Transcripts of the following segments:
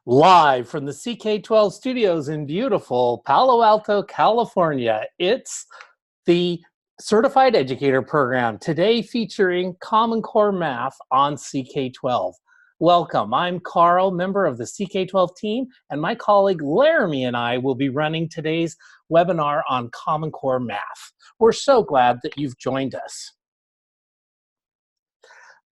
Live from the CK-12 studios in beautiful Palo Alto, California. It's the Certified Educator Program, today featuring Common Core Math on CK-12. Welcome, I'm Carl, member of the CK-12 team, and my colleague Laramie and I will be running today's webinar on Common Core Math. We're so glad that you've joined us.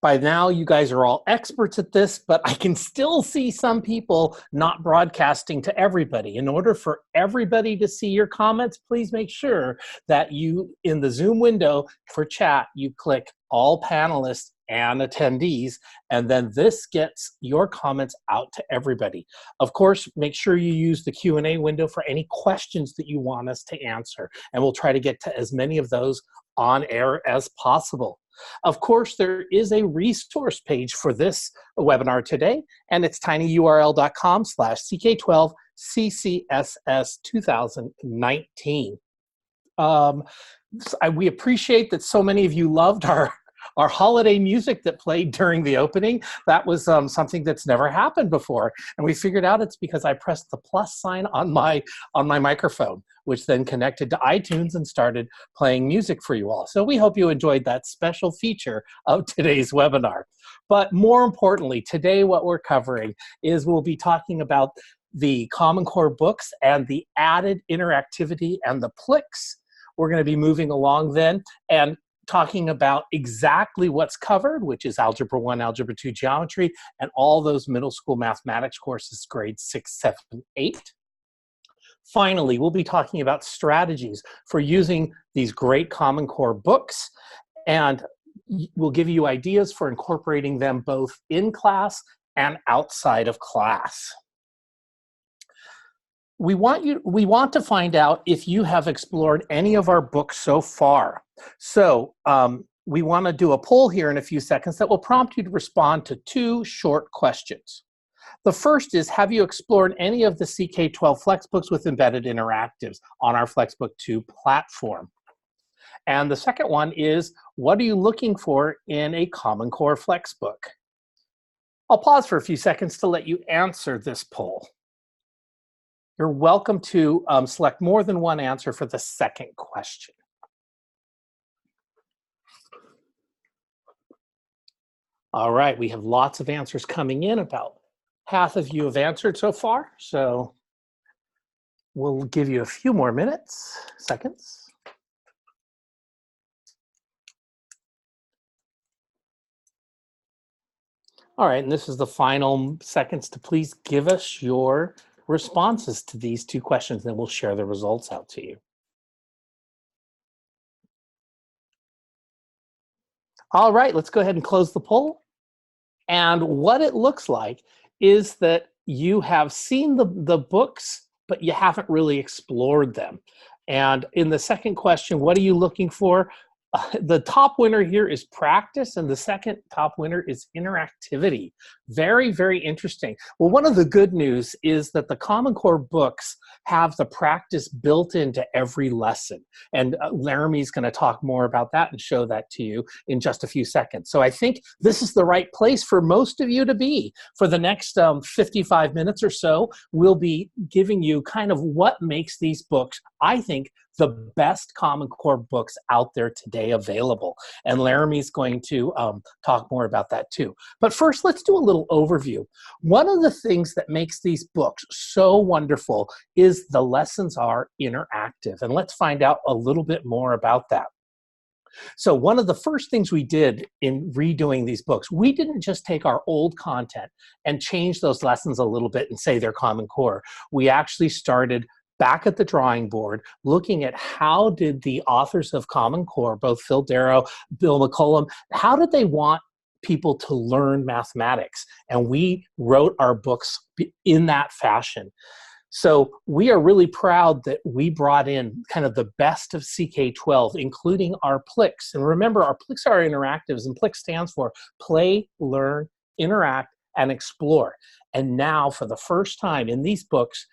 By now, you guys are all experts at this, but I can still see some people not broadcasting to everybody. In order for everybody to see your comments, please make sure that you, in the Zoom window for chat, you click all panelists and attendees, and then this gets your comments out to everybody. Of course, make sure you use the Q&A window for any questions that you want us to answer, and we'll try to get to as many of those on air as possible. Of course, there is a resource page for this webinar today, and it's tinyurl.com/CK12 CCSS 2019. We appreciate that so many of you loved our holiday music that played during the opening. That was something that's never happened before. And we figured out it's because I pressed the plus sign on my microphone, which then connected to iTunes and started playing music for you all. So we hope you enjoyed that special feature of today's webinar. But more importantly, today what we're covering is we'll be talking about the Common Core books and the added interactivity and the PLIX. We're going to be moving along then and talking about exactly what's covered, which is Algebra 1, Algebra 2 Geometry, and all those middle school mathematics courses, grades 6, 7, 8. Finally, we'll be talking about strategies for using these great Common Core books, and we'll give you ideas for incorporating them both in class and outside of class. We want to find out if you have explored any of our books so far. So we want to do a poll here in a few seconds that will prompt you to respond to 2 short questions. The first is, have you explored any of the CK-12 Flexbooks with embedded interactives on our Flexbook 2 platform? And the second one is, what are you looking for in a Common Core Flexbook? I'll pause for a few seconds to let you answer this poll. You're welcome to select more than one answer for the second question. All right, we have lots of answers coming in. About half of you have answered so far, so we'll give you a few more seconds. All right, and this is the final seconds to please give us your responses to these 2 questions, then we'll share the results out to you. All right, let's go ahead and close the poll. And what it looks like is that you have seen the books, but you haven't really explored them. And in the second question, what are you looking for? The top winner here is practice, and the second top winner is interactivity. Very, very interesting. Well, one of the good news is that the Common Core books have the practice built into every lesson. And Laramie's going to talk more about that and show that to you in just a few seconds. So I think this is the right place for most of you to be. For the next 55 minutes or so, we'll be giving you kind of what makes these books, I think, the best Common Core books out there today available. And Laramie's going to talk more about that too. But first, let's do a little overview. One of the things that makes these books so wonderful is the lessons are interactive. And let's find out a little bit more about that. So one of the first things we did in redoing these books, we didn't just take our old content and change those lessons a little bit and say they're Common Core. We actually started back at the drawing board, looking at how did the authors of Common Core, both Phil Darrow, Bill McCollum, how did they want people to learn mathematics? And we wrote our books in that fashion. So we are really proud that we brought in kind of the best of CK-12, including our PLIX. And remember, our PLIX are interactives, and PLIX stands for Play, Learn, Interact, and Explore. And now, for the first time in these books,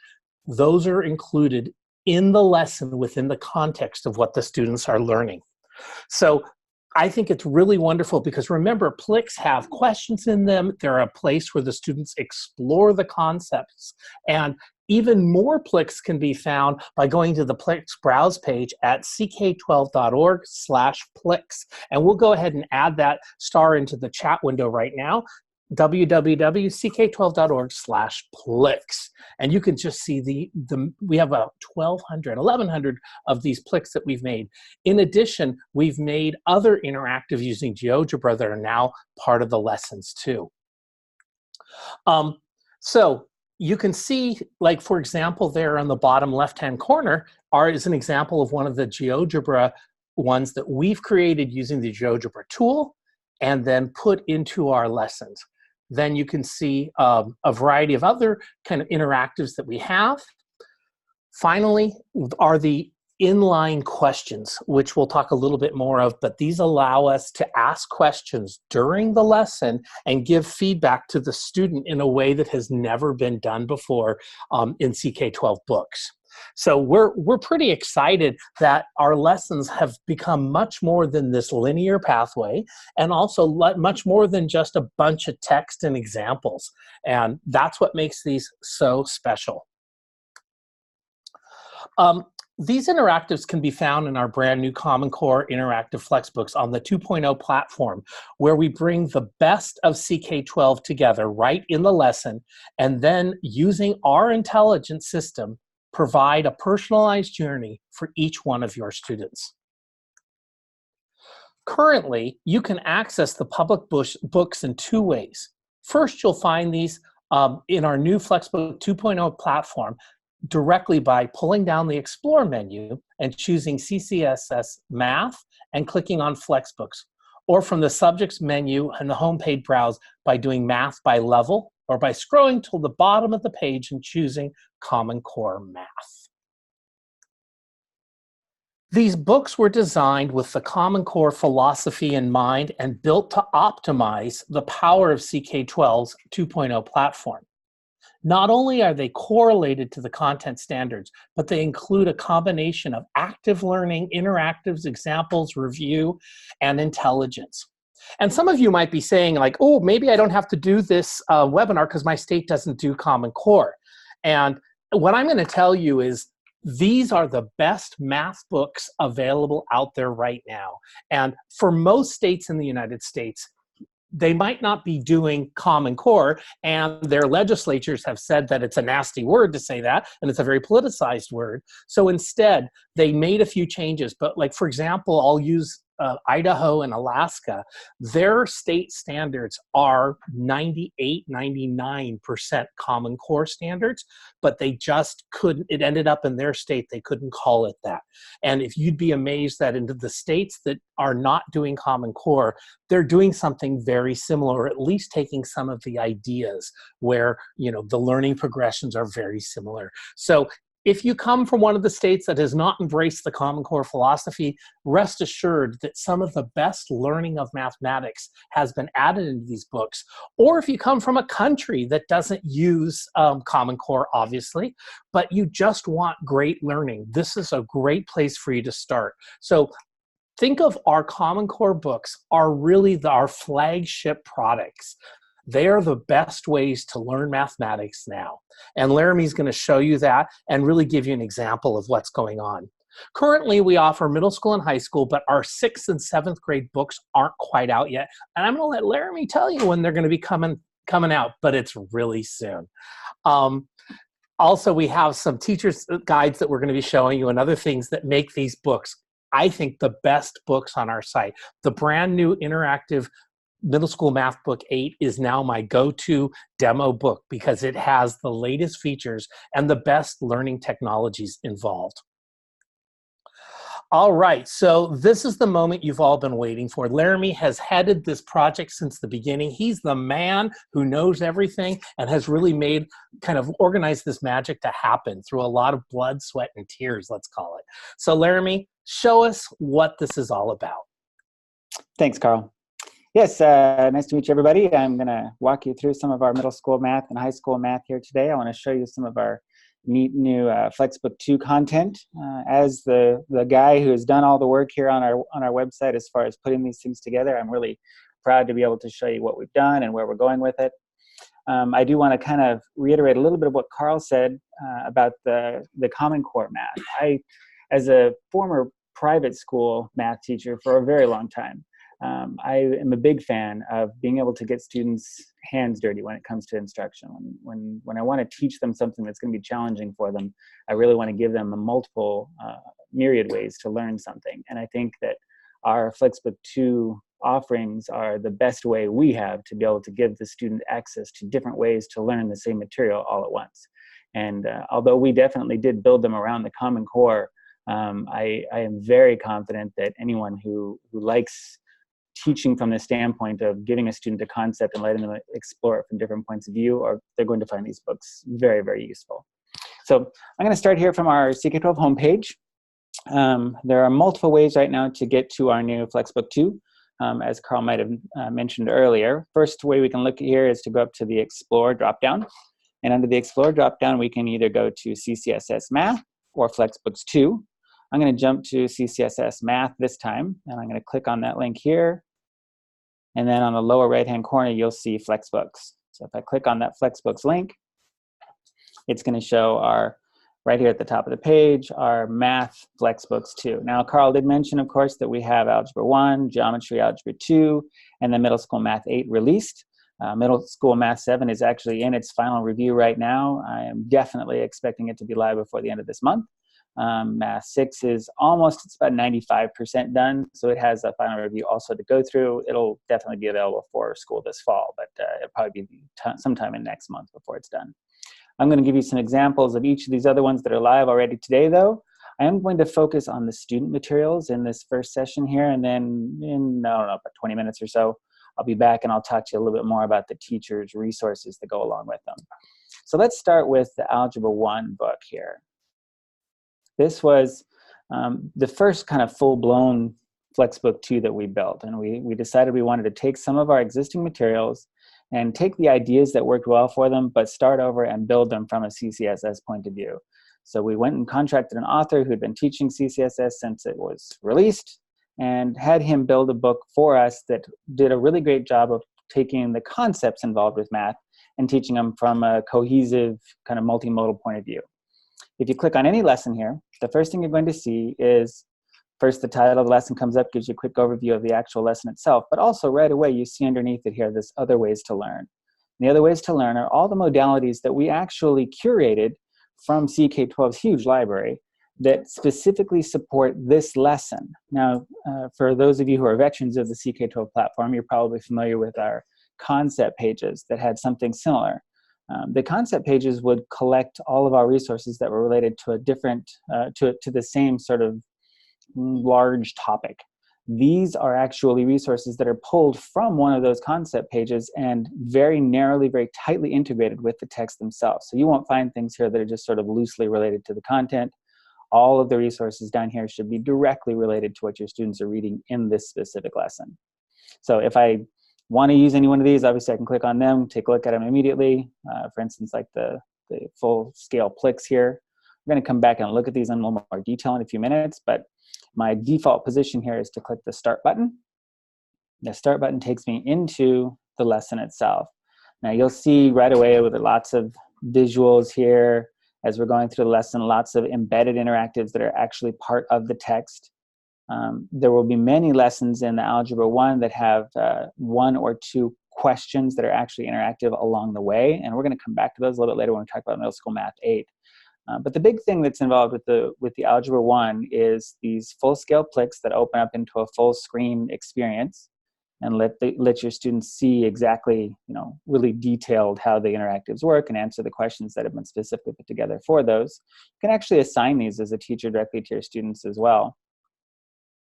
those are included in the lesson within the context of what the students are learning. So I think it's really wonderful because remember, PLIX have questions in them. They're a place where the students explore the concepts. And even more PLIX can be found by going to the PLIX browse page at ck12.org/PLIX. And we'll go ahead and add that star into the chat window right now, www.ck12.org/PLIX. And you can just see we have about 1,100 of these PLIX that we've made. In addition, we've made other interactive using GeoGebra that are now part of the lessons too. So you can see, like, for example, there on the bottom left-hand corner is an example of one of the GeoGebra ones that we've created using the GeoGebra tool and then put into our lessons. Then you can see a variety of other kind of interactives that we have. Finally are the inline questions, which we'll talk a little bit more of, but these allow us to ask questions during the lesson and give feedback to the student in a way that has never been done before in CK-12 books. So we're pretty excited that our lessons have become much more than this linear pathway, and also much more than just a bunch of text and examples. And that's what makes these so special. These interactives can be found in our brand new Common Core Interactive Flexbooks on the 2.0 platform, where we bring the best of CK-12 together right in the lesson, and then using our intelligence system, provide a personalized journey for each one of your students. Currently, you can access the public books in two ways. First, you'll find these in our new Flexbook 2.0 platform directly by pulling down the Explore menu and choosing CCSS Math and clicking on Flexbooks, or from the Subjects menu and the homepage browse by doing Math by level, or by scrolling to the bottom of the page and choosing Common Core Math. These books were designed with the Common Core philosophy in mind and built to optimize the power of CK-12's 2.0 platform. Not only are they correlated to the content standards, but they include a combination of active learning, interactives, examples, review, and intelligence. And some of you might be saying, like, oh, maybe I don't have to do this webinar because my state doesn't do Common Core. And what I'm going to tell you is these are the best math books available out there right now. And for most states in the United States, they might not be doing Common Core, and their legislatures have said that it's a nasty word to say that, and it's a very politicized word. So instead, they made a few changes. But like, for example, I'll use Idaho and Alaska. Their state standards are 98, 99% Common Core standards, but they just couldn't, it ended up in their state, they couldn't call it that. And if you'd be amazed that into the states that are not doing Common Core, they're doing something very similar, or at least taking some of the ideas where, you know, the learning progressions are very similar. So if you come from one of the states that has not embraced the Common Core philosophy, rest assured that some of the best learning of mathematics has been added into these books. Or if you come from a country that doesn't use Common Core, obviously, but you just want great learning, this is a great place for you to start. So think of our Common Core books are really our flagship products. They are the best ways to learn mathematics now. And Laramie's going to show you that and really give you an example of what's going on. Currently, we offer middle school and high school, but our 6th and 7th grade books aren't quite out yet. And I'm going to let Laramie tell you when they're going to be coming out, but it's really soon. Also, we have some teachers' guides that we're going to be showing you and other things that make these books, I think, the best books on our site. The brand new interactive Middle School Math Book 8 is now my go-to demo book because it has the latest features and the best learning technologies involved. All right, so this is the moment you've all been waiting for. Laramie has headed this project since the beginning. He's the man who knows everything and has really kind of organized this magic to happen through a lot of blood, sweat, and tears, let's call it. So Laramie, show us what this is all about. Thanks, Carl. Yes, nice to meet you, everybody. I'm going to walk you through some of our middle school math and high school math here today. I want to show you some of our neat new Flexbook 2 content. As the guy who has done all the work here on our website as far as putting these things together, I'm really proud to be able to show you what we've done and where we're going with it. I do want to kind of reiterate a little bit of what Carl said about the Common Core math. As a former private school math teacher for a very long time, I am a big fan of being able to get students' hands dirty when it comes to instruction. When I want to teach them something that's going to be challenging for them, I really want to give them a multiple, myriad ways to learn something. And I think that our Flexbook 2 offerings are the best way we have to be able to give the student access to different ways to learn the same material all at once. And although we definitely did build them around the Common Core, I am very confident that anyone who likes teaching from the standpoint of giving a student a concept and letting them explore it from different points of view, they're going to find these books very, very useful. So I'm going to start here from our CK-12 homepage. There are multiple ways right now to get to our new Flexbook 2, as Carl might have mentioned earlier. First way we can look here is to go up to the Explore dropdown. And under the Explore dropdown, we can either go to CCSS Math or Flexbooks 2. I'm going to jump to CCSS Math this time, and I'm going to click on that link here. And then on the lower right-hand corner, you'll see Flexbooks. So if I click on that Flexbooks link, it's going to show right here at the top of the page, our Math Flexbooks 2. Now, Carl did mention, of course, that we have Algebra 1, Geometry, Algebra 2, and then Middle School Math 8 released. Middle School Math 7 is actually in its final review right now. I am definitely expecting it to be live before the end of this month. Math 6 is it's about 95% done, so it has a final review also to go through. It'll definitely be available for school this fall, but it'll probably be sometime in next month before it's done. I'm going to give you some examples of each of these other ones that are live already today, though. I am going to focus on the student materials in this first session here, and then in, I don't know, about 20 minutes or so, I'll be back and I'll talk to you a little bit more about the teachers' resources that go along with them. So let's start with the Algebra 1 book here. This was the first kind of full-blown Flexbook 2 that we built, and we decided we wanted to take some of our existing materials and take the ideas that worked well for them, but start over and build them from a CCSS point of view. So we went and contracted an author who'd been teaching CCSS since it was released, and had him build a book for us that did a really great job of taking the concepts involved with math and teaching them from a cohesive kind of multimodal point of view. If you click on any lesson here, the first thing you're going to see is, first the title of the lesson comes up, gives you a quick overview of the actual lesson itself, but also right away you see underneath it here this other ways to learn. And the other ways to learn are all the modalities that we actually curated from CK-12's huge library that specifically support this lesson. Now, for those of you who are veterans of the CK-12 platform, you're probably familiar with our concept pages that had something similar. The concept pages would collect all of our resources that were related to a different, to the same sort of large topic. These are actually resources that are pulled from one of those concept pages and very narrowly, very tightly integrated with the text themselves. So you won't find things here that are just sort of loosely related to the content. All of the resources down here should be directly related to what your students are reading in this specific lesson. So if I want to use any one of these, obviously I can click on them, take a look at them immediately. For instance, like the full-scale PLIX here. We're going to come back and look at these in a little more detail in a few minutes, but my default position here is to click the Start button. The Start button takes me into the lesson itself. Now you'll see right away with lots of visuals here as we're going through the lesson, lots of embedded interactives that are actually part of the text. There will be many lessons in the Algebra 1 that have 1 or 2 questions that are actually interactive along the way, and we're going to come back to those a little bit later when we talk about Middle School Math 8. But the big thing that's involved with the Algebra 1 is these full-scale PLIX that open up into a full-screen experience and let your students see exactly, really detailed how the interactives work and answer the questions that have been specifically put together for those. You can actually assign these as a teacher directly to your students as well.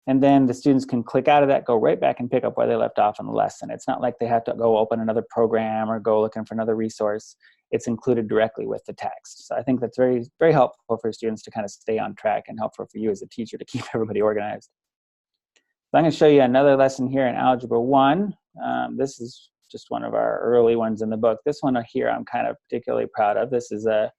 And then the students can click out of that, go right back and pick up where they left off in the lesson. It's not like they have to go open another program or go looking for another resource. It's included directly with the text. So I think that's very, very helpful for students to kind of stay on track and helpful for you as a teacher to keep everybody organized. So I'm going to show you another lesson here in Algebra 1. This is just one of our early ones in the book. This one here I'm kind of particularly proud of. This is a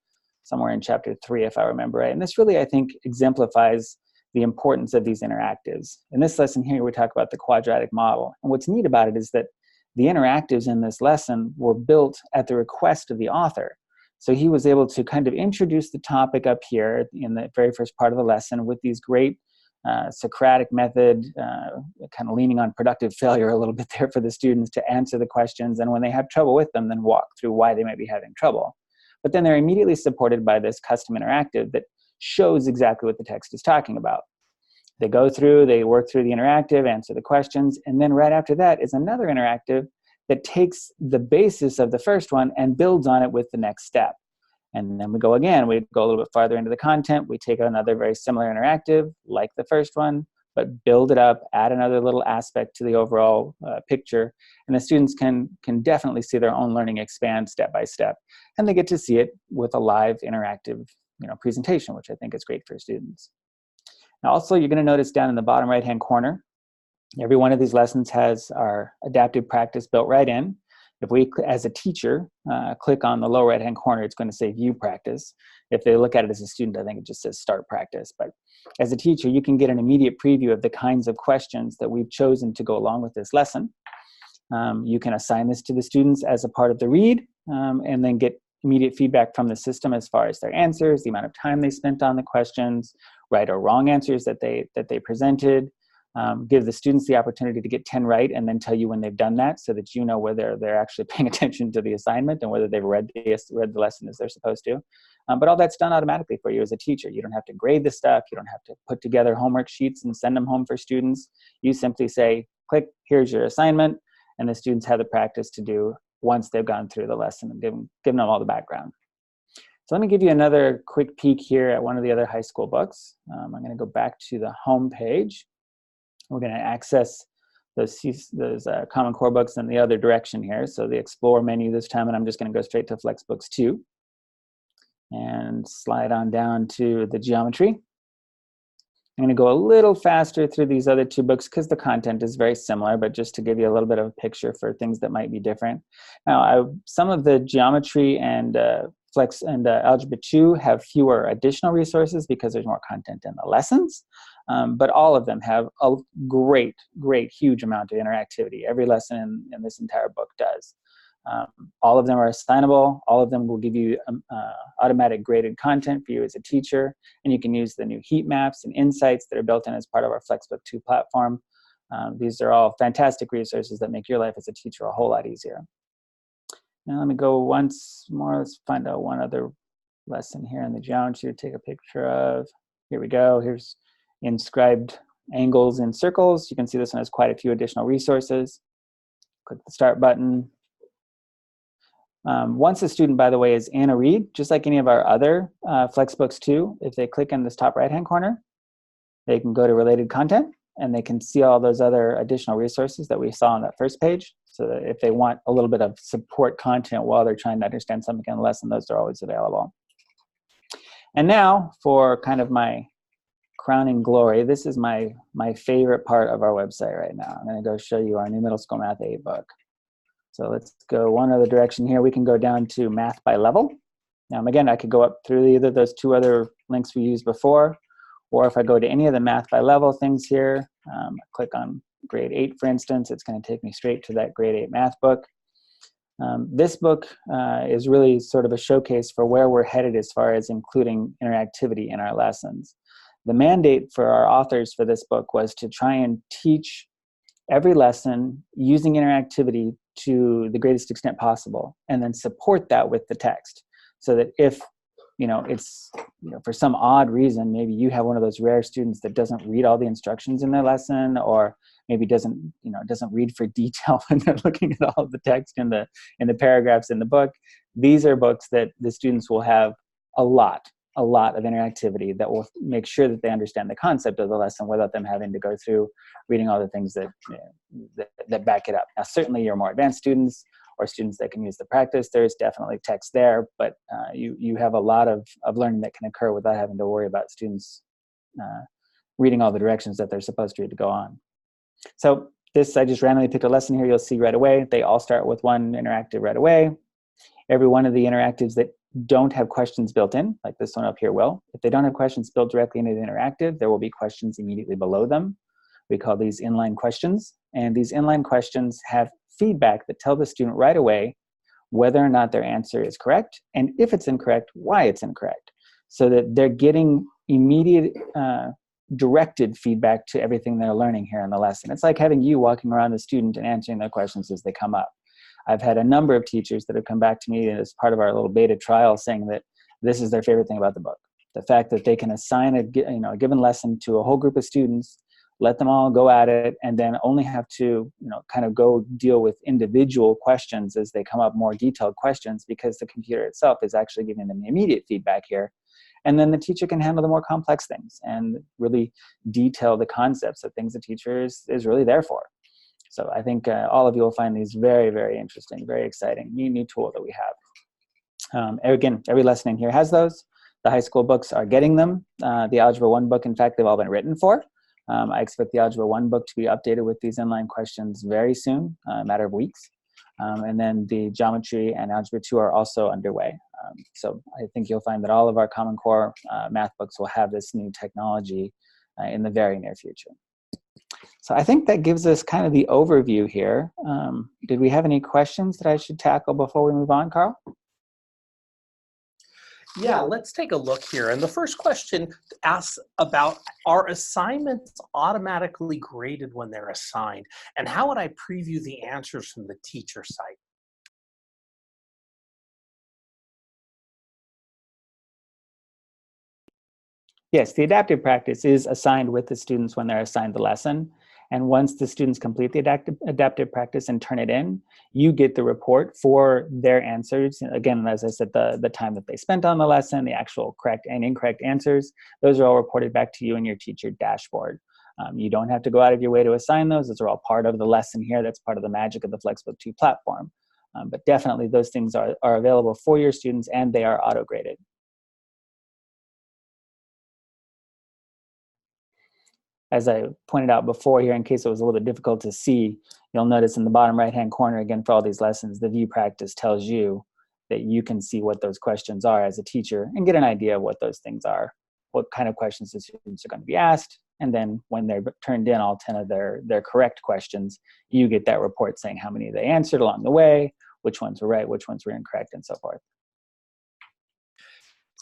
somewhere in chapter 3, if I remember right. And this really, I think, exemplifies the importance of these interactives. In this lesson here, we talk about the quadratic model. And what's neat about it is that the interactives in this lesson were built at the request of the author. So he was able to kind of introduce the topic up here in the very first part of the lesson with these great Socratic method, kind of leaning on productive failure a little bit there for the students to answer the questions. And when they have trouble with them, then walk through why they might be having trouble. But then they're immediately supported by this custom interactive that shows exactly what the text is talking about. They go through, they work through the interactive, answer the questions, and then right after that is another interactive that takes the basis of the first one and builds on it with the next step. And then we go again, we go a little bit farther into the content, we take another very similar interactive, like the first one, but build it up, add another little aspect to the overall picture, and the students can definitely see their own learning expand step by step. And they get to see it with a live interactive presentation, which I think is great for students. Now also, you're going to notice down in the bottom right-hand corner, every one of these lessons has our adaptive practice built right in. If we, as a teacher, click on the lower right-hand corner, it's going to say View Practice. If they look at it as a student, I think it just says Start Practice. But as a teacher, you can get an immediate preview of the kinds of questions that we've chosen to go along with this lesson. You can assign this to the students as a part of the read, and then get immediate feedback from the system as far as their answers, the amount of time they spent on the questions, right or wrong answers that they presented. Give the students the opportunity to get 10 right and then tell you when they've done that so that you know whether they're actually paying attention to the assignment and whether they've read the lesson as they're supposed to. But all that's done automatically for you as a teacher. You don't have to grade the stuff. You don't have to put together homework sheets and send them home for students. You simply say, click, here's your assignment, and the students have the practice to do once they've gone through the lesson and given them all the background. So let me give you another quick peek here at one of the other high school books. I'm going to go back to the home page. We're going to access those Common Core books in the other direction here. So the Explore menu this time, and I'm just going to go straight to Flexbooks 2 and slide on down to the geometry. I'm going to go a little faster through these other two books because the content is very similar, but just to give you a little bit of a picture for things that might be different. Now, some of the geometry and Flex and Algebra 2 have fewer additional resources because there's more content in the lessons, but all of them have a great, huge amount of interactivity. Every lesson in this entire book does. All of them are assignable. All of them will give you automatic graded content for you as a teacher, and you can use the new heat maps and insights that are built in as part of our Flexbook 2 platform. These are all fantastic resources that make your life as a teacher a whole lot easier. Now let me go once more. Let's find out one other lesson here in the geometry to take a picture of. Here we go. Here's inscribed angles and circles. You can see this one has quite a few additional resources. Click the Start button. Once a student, by the way, is in a read, just like any of our other Flexbooks 2, if they click in this top right-hand corner, they can go to related content, and they can see all those other additional resources that we saw on that first page. So that if they want a little bit of support content while they're trying to understand something in the lesson, those are always available. And now for kind of my crowning glory, this is my favorite part of our website right now. I'm going to go show you our new Middle School Math 8 book. So let's go one other direction here. We can go down to Math by Level. Now, again, I could go up through either those two other links we used before, or if I go to any of the Math by Level things here, click on Grade 8, for instance, it's going to take me straight to that Grade 8 math book. This book is really sort of a showcase for where we're headed as far as including interactivity in our lessons. The mandate for our authors for this book was to try and teach every lesson using interactivity to the greatest extent possible, and then support that with the text, so that if it's for some odd reason, maybe you have one of those rare students that doesn't read all the instructions in their lesson, or maybe doesn't read for detail when they're looking at all of the text in the paragraphs in the book. These are books that the students will have a lot of interactivity that will make sure that they understand the concept of the lesson without them having to go through reading all the things that back it up. Now, certainly your more advanced students or students that can use the practice, there's definitely text there, but you have a lot of learning that can occur without having to worry about students reading all the directions that they're supposed to read to go on. So this, I just randomly picked a lesson here. You'll see right away, they all start with one interactive right away. Every one of the interactives that don't have questions built in, like this one up here will. If they don't have questions built directly into the interactive, there will be questions immediately below them. We call these inline questions. And these inline questions have feedback that tell the student right away whether or not their answer is correct, and if it's incorrect, why it's incorrect, so that they're getting immediate directed feedback to everything they're learning here in the lesson. It's like having you walking around the student and answering their questions as they come up. I've had a number of teachers that have come back to me as part of our little beta trial saying that this is their favorite thing about the book. The fact that they can assign a given lesson to a whole group of students, let them all go at it, and then only have to kind of go deal with individual questions as they come up, more detailed questions, because the computer itself is actually giving them immediate feedback here. And then the teacher can handle the more complex things and really detail the concepts of things the teacher is really there for. So I think all of you will find these very, very interesting, very exciting, new tool that we have. Again, every lesson in here has those. The high school books are getting them. The Algebra 1 book, in fact, they've all been written for. I expect the Algebra 1 book to be updated with these inline questions very soon, a matter of weeks. And then the Geometry and Algebra 2 are also underway. So I think you'll find that all of our Common Core math books will have this new technology in the very near future. So I think that gives us kind of the overview here. Did we have any questions that I should tackle before we move on, Carl? Yeah, let's take a look here. And the first question asks about, are assignments automatically graded when they're assigned? And how would I preview the answers from the teacher site? Yes, the adaptive practice is assigned with the students when they're assigned the lesson. And once the students complete the adaptive practice and turn it in, you get the report for their answers. Again, as I said, the time that they spent on the lesson, the actual correct and incorrect answers, those are all reported back to you in your teacher dashboard. You don't have to go out of your way to assign those. Those are all part of the lesson here. That's part of the magic of the Flexbook 2 platform. But definitely those things are available for your students, and they are auto-graded. As I pointed out before here, in case it was a little bit difficult to see, you'll notice in the bottom right-hand corner, again, for all these lessons, the view practice tells you that you can see what those questions are as a teacher and get an idea of what those things are, what kind of questions the students are going to be asked. And then when they're turned in all 10 of their correct questions, you get that report saying how many they answered along the way, which ones were right, which ones were incorrect, and so forth.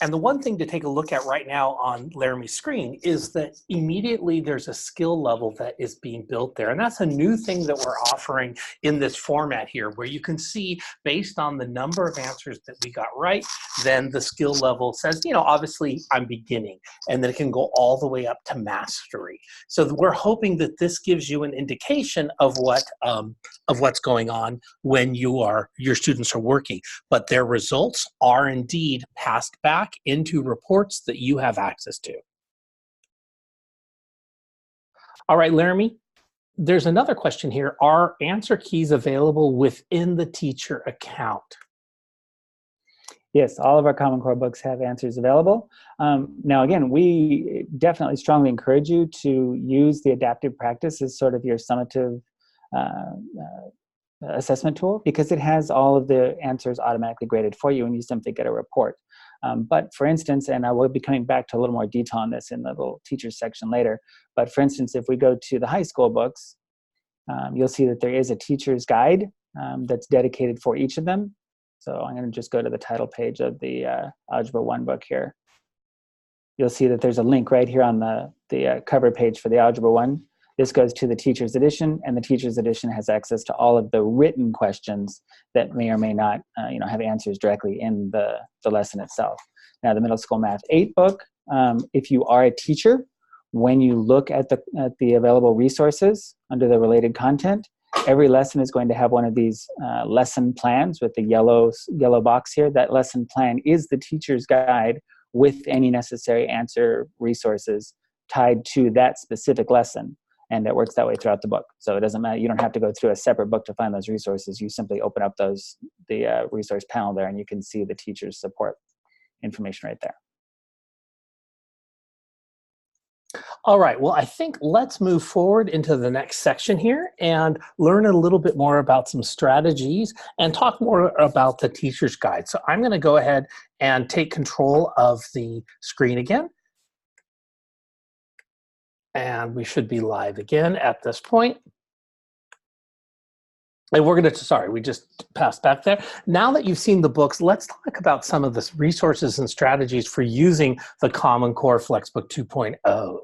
And the one thing to take a look at right now on Laramie's screen is that immediately there's a skill level that is being built there. And that's a new thing that we're offering in this format here, where you can see based on the number of answers that we got right, then the skill level says, obviously I'm beginning, and then it can go all the way up to mastery. So we're hoping that this gives you an indication of what's going on when your students are working. But their results are indeed passed back into reports that you have access to. All right, Laramie, there's another question here. Are answer keys available within the teacher account? Yes, all of our Common Core books have answers available. Now, again, we definitely strongly encourage you to use the adaptive practice as sort of your summative assessment tool, because it has all of the answers automatically graded for you and you simply get a report. But for instance, and I will be coming back to a little more detail on this in the little teachers section later, but for instance, if we go to the high school books, you'll see that there is a teacher's guide that's dedicated for each of them. So I'm going to just go to the title page of the Algebra 1 book here. You'll see that there's a link right here on the cover page for the Algebra 1. This goes to the teacher's edition, and the teacher's edition has access to all of the written questions that may or may not have answers directly in the lesson itself. Now, the Middle School Math 8 book, if you are a teacher, when you look at the available resources under the related content, every lesson is going to have one of these lesson plans with the yellow box here. That lesson plan is the teacher's guide with any necessary answer resources tied to that specific lesson. And it works that way throughout the book. So it doesn't matter. You don't have to go through a separate book to find those resources. You simply open up the resource panel there, and you can see the teacher's support information right there. All right, well, I think let's move forward into the next section here and learn a little bit more about some strategies and talk more about the teacher's guide. So I'm going to go ahead and take control of the screen again. And we should be live again at this point. And we're going to, sorry, we just passed back there. Now that you've seen the books, let's talk about some of the resources and strategies for using the Common Core Flexbook 2.0.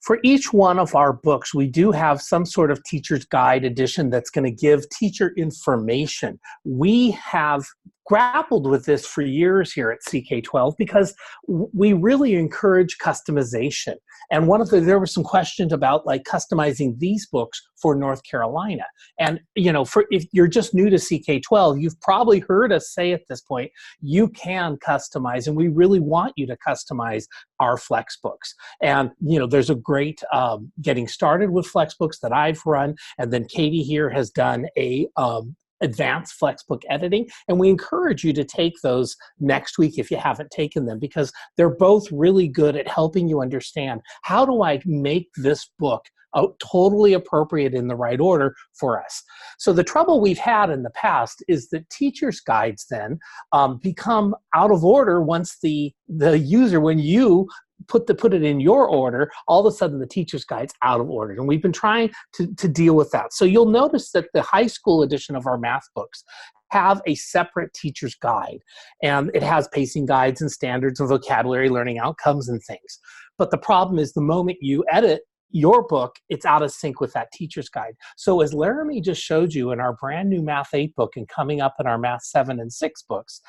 For each one of our books, we do have some sort of teacher's guide edition that's going to give teacher information. We have grappled with this for years here at CK-12 because we really encourage customization. And there were some questions about like customizing these books for North Carolina. And if you're just new to CK-12, you've probably heard us say at this point, you can customize, and we really want you to customize our Flexbooks. And there's a great getting started with Flexbooks that I've run, and then Katie here has done a advanced Flexbook editing, and we encourage you to take those next week if you haven't taken them, because they're both really good at helping you understand, how do I make this book totally appropriate in the right order for us. So the trouble we've had in the past is that teachers' guides then become out of order once the user, when you put it in your order, all of a sudden the teacher's guide's out of order. And we've been trying to deal with that. So you'll notice that the high school edition of our math books have a separate teacher's guide. And it has pacing guides and standards and vocabulary learning outcomes and things. But the problem is the moment you edit your book, it's out of sync with that teacher's guide. So as Laramie just showed you in our brand new Math 8 book and coming up in our Math 7 and 6 books,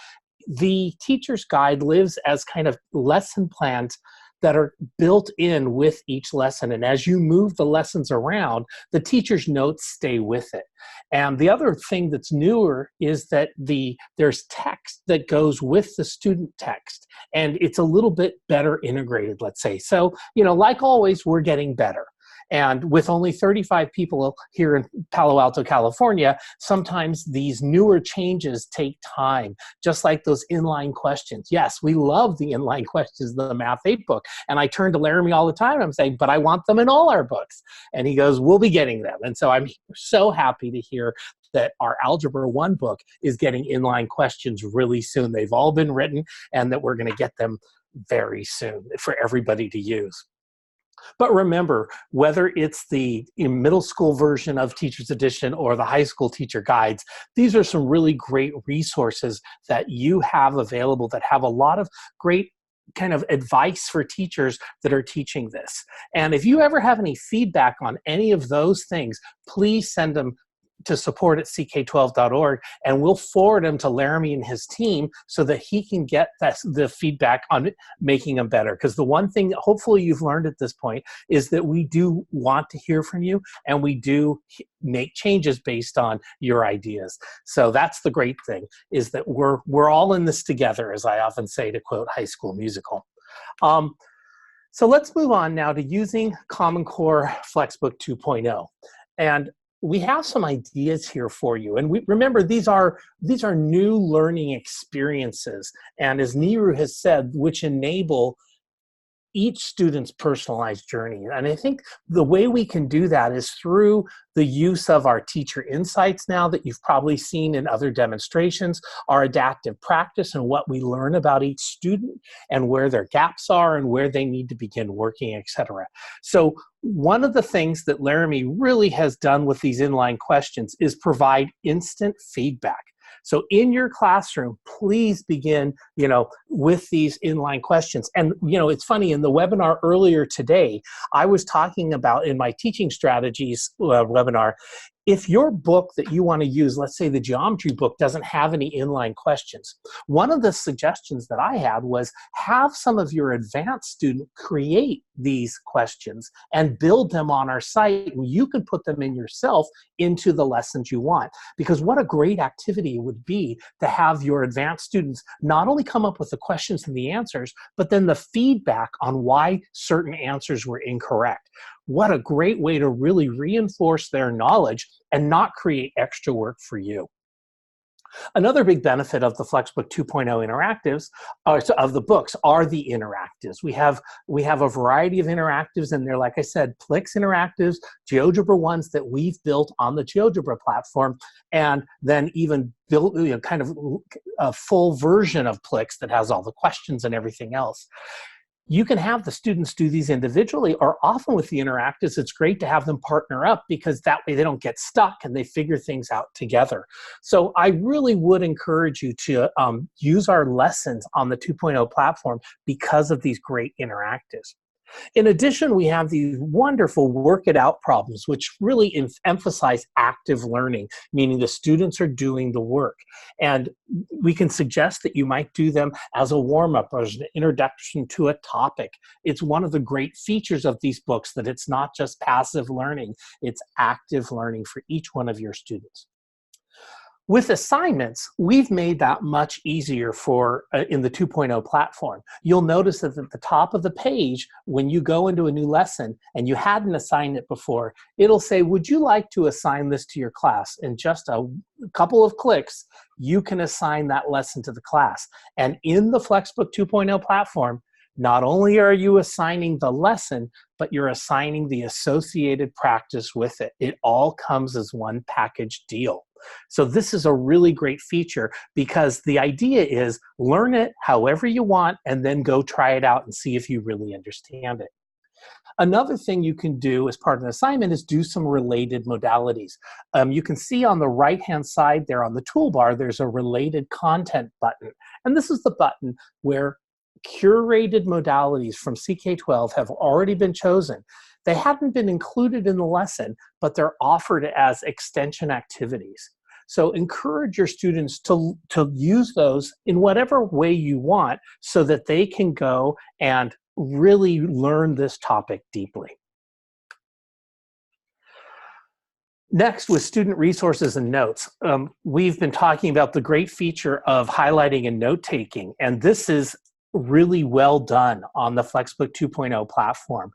the teacher's guide lives as kind of lesson plans that are built in with each lesson. And as you move the lessons around, the teacher's notes stay with it. And the other thing that's newer is that there's text that goes with the student text. And it's a little bit better integrated, let's say. So, like always, we're getting better. And with only 35 people here in Palo Alto, California, sometimes these newer changes take time, just like those inline questions. Yes, we love the inline questions, the Math 8 book. And I turn to Laramie all the time. I'm saying, but I want them in all our books. And he goes, we'll be getting them. And so I'm so happy to hear that our Algebra 1 book is getting inline questions really soon. They've all been written, and that we're going to get them very soon for everybody to use. But remember, whether it's the middle school version of Teacher's Edition or the high school teacher guides, these are some really great resources that you have available that have a lot of great kind of advice for teachers that are teaching this. And if you ever have any feedback on any of those things, please send them to support@ck12.org, and we'll forward them to Laramie and his team so that he can get the feedback on making them better. Because the one thing that hopefully you've learned at this point is that we do want to hear from you, and we do make changes based on your ideas. So that's the great thing, is that we're all in this together, as I often say, to quote High School Musical. So let's move on now to using Common Core Flexbook 2.0. And we have some ideas here for you. And remember, these are new learning experiences. And as Neeru has said, which enable each student's personalized journey. And I think the way we can do that is through the use of our teacher insights now that you've probably seen in other demonstrations, our adaptive practice and what we learn about each student and where their gaps are and where they need to begin working, etc. So one of the things that Laramie really has done with these inline questions is provide instant feedback. So in your classroom, please begin, with these inline questions. And, it's funny, in the webinar earlier today, I was talking about in my teaching strategies webinar, if your book that you want to use, let's say the geometry book, doesn't have any inline questions, one of the suggestions that I had was have some of your advanced student create these questions and build them on our site, and you can put them in yourself into the lessons you want. Because what a great activity it would be to have your advanced students not only come up with the questions and the answers, but then the feedback on why certain answers were incorrect. What a great way to really reinforce their knowledge and not create extra work for you. Another big benefit of the Flexbook 2.0 interactives, or of the books, are the interactives. We have a variety of interactives in there. Like I said, PLIX interactives, GeoGebra ones that we've built on the GeoGebra platform, and then even built, kind of a full version of PLIX that has all the questions and everything else. You can have the students do these individually, or often with the interactives, it's great to have them partner up because that way they don't get stuck and they figure things out together. So I really would encourage you to use our lessons on the 2.0 platform because of these great interactives. In addition, we have these wonderful work it out problems, which really emphasize active learning, meaning the students are doing the work. And we can suggest that you might do them as a warm-up or as an introduction to a topic. It's one of the great features of these books that it's not just passive learning, it's active learning for each one of your students. With assignments, we've made that much easier for in the 2.0 platform. You'll notice that at the top of the page, when you go into a new lesson and you hadn't assigned it before, it'll say, would you like to assign this to your class? In just a couple of clicks, you can assign that lesson to the class. And in the Flexbook 2.0 platform, not only are you assigning the lesson, but you're assigning the associated practice with it. It all comes as one package deal. So this is a really great feature because the idea is learn it however you want and then go try it out and see if you really understand it. Another thing you can do as part of an assignment is do some related modalities. You can see on the right-hand side there on the toolbar, there's a related content button. And this is the button where curated modalities from CK-12 have already been chosen. They haven't been included in the lesson, but they're offered as extension activities. So encourage your students to use those in whatever way you want so that they can go and really learn this topic deeply. Next, with student resources and notes, we've been talking about the great feature of highlighting and note-taking, and this is really well done on the Flexbook 2.0 platform.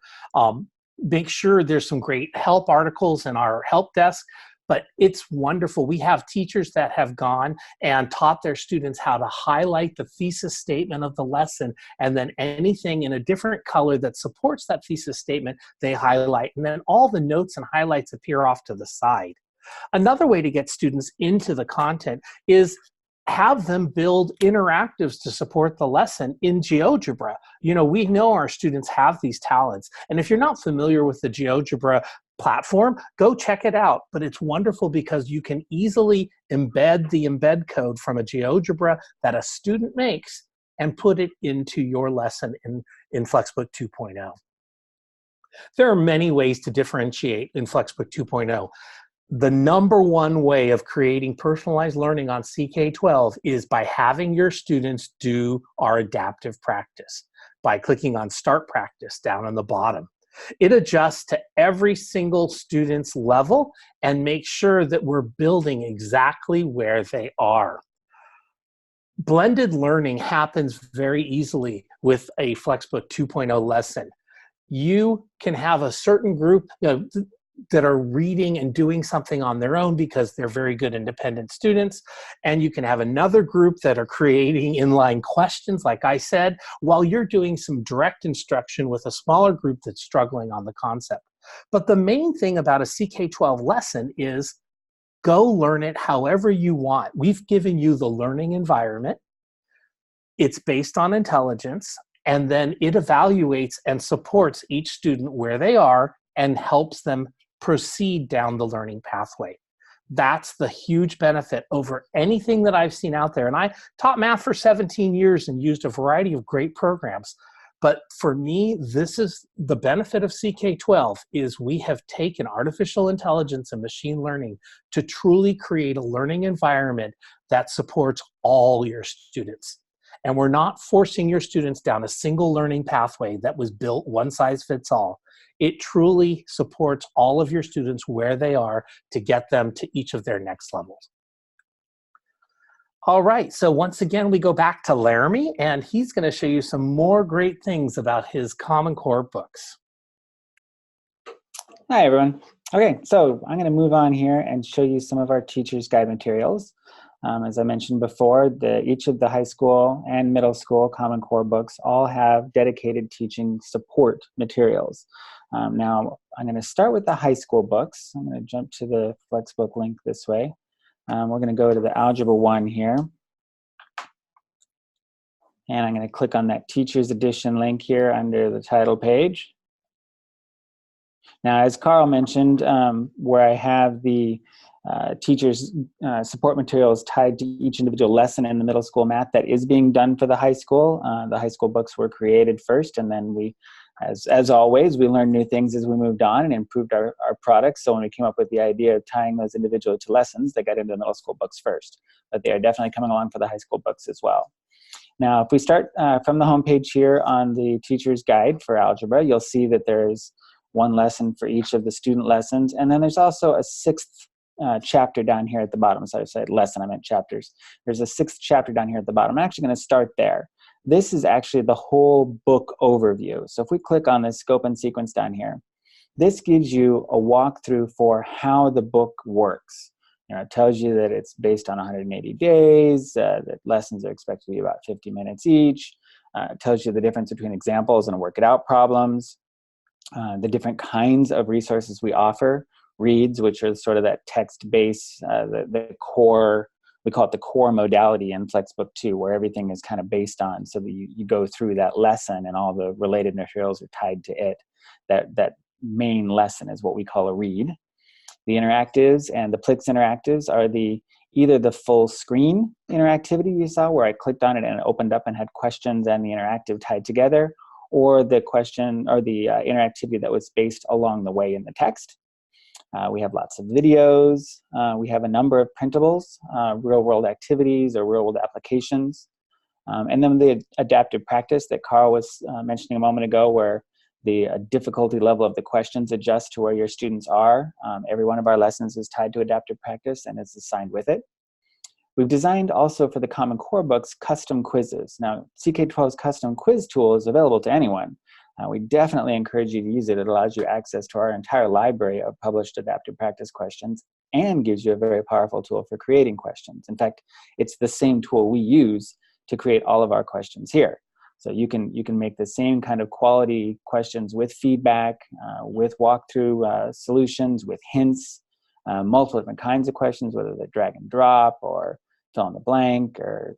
Make sure there's some great help articles in our help desk, but it's wonderful. We have teachers that have gone and taught their students how to highlight the thesis statement of the lesson, and then anything in a different color that supports that thesis statement, they highlight, and then all the notes and highlights appear off to the side. Another way to get students into the content is have them build interactives to support the lesson in GeoGebra. We know our students have these talents. And if you're not familiar with the GeoGebra platform, go check it out. But it's wonderful because you can easily embed the embed code from a GeoGebra that a student makes and put it into your lesson in Flexbook 2.0. There are many ways to differentiate in Flexbook 2.0. The number one way of creating personalized learning on CK-12 is by having your students do our adaptive practice by clicking on Start Practice down on the bottom. It adjusts to every single student's level and makes sure that we're building exactly where they are. Blended learning happens very easily with a Flexbook 2.0 lesson. You can have a certain group, that are reading and doing something on their own because they're very good independent students. And you can have another group that are creating inline questions, like I said, while you're doing some direct instruction with a smaller group that's struggling on the concept. But the main thing about a CK-12 lesson is go learn it however you want. We've given you the learning environment. It's based on intelligence, and then it evaluates and supports each student where they are and helps them proceed down the learning pathway. That's the huge benefit over anything that I've seen out there. And I taught math for 17 years and used a variety of great programs. But for me, this is the benefit of CK-12 is we have taken artificial intelligence and machine learning to truly create a learning environment that supports all your students. And we're not forcing your students down a single learning pathway that was built one size fits all. It truly supports all of your students where they are to get them to each of their next levels. All right, so once again, we go back to Laramie, and he's going to show you some more great things about his Common Core books. Hi, everyone. Okay, so I'm going to move on here and show you some of our teacher's guide materials. As I mentioned before, each of the high school and middle school Common Core books all have dedicated teaching support materials. Now, I'm going to start with the high school books. I'm going to jump to the Flexbook link this way. We're going to go to the Algebra 1 here. And I'm going to click on that Teacher's Edition link here under the title page. Now, as Carl mentioned, where I have the teachers' support materials tied to each individual lesson in the middle school math, that is being done for the high school. The high school books were created first, and then we, as always, we learned new things as we moved on and improved our products. So when we came up with the idea of tying those individually to lessons, they got into the middle school books first. But they are definitely coming along for the high school books as well. Now, if we start from the home page here on the teacher's guide for algebra, you'll see that there's one lesson for each of the student lessons. And then there's also a sixth chapter down here at the bottom. So I said lesson, I meant chapters. There's a sixth chapter down here at the bottom. I'm actually going to start there. This is actually the whole book overview. So if we click on this scope and sequence down here, this gives you a walkthrough for how the book works. You know, it tells you that it's based on 180 days, that lessons are expected to be about 50 minutes each. It tells you the difference between examples and work it out problems, the different kinds of resources we offer, reads, which are sort of that text base, the core, we call it the core modality in Flexbook 2, where everything is kind of based on, so that you go through that lesson and all the related materials are tied to it. That main lesson is what we call a read. The interactives and the PLIX interactives are either the full screen interactivity you saw where I clicked on it and it opened up and had questions and the interactive tied together, or the question or the interactivity that was based along the way in the text. We have lots of videos. We have a number of printables, real-world activities or real-world applications. And then the adaptive practice that Carl was mentioning a moment ago, where the difficulty level of the questions adjust to where your students are. Every one of our lessons is tied to adaptive practice and is assigned with it. We've designed also for the Common Core books custom quizzes. Now, CK-12's custom quiz tool is available to anyone. We definitely encourage you to use it. It allows you access to our entire library of published adaptive practice questions and gives you a very powerful tool for creating questions. In fact, it's the same tool we use to create all of our questions here. So you can make the same kind of quality questions with feedback, with walkthrough solutions, with hints, multiple different kinds of questions, whether they're drag and drop or fill in the blank or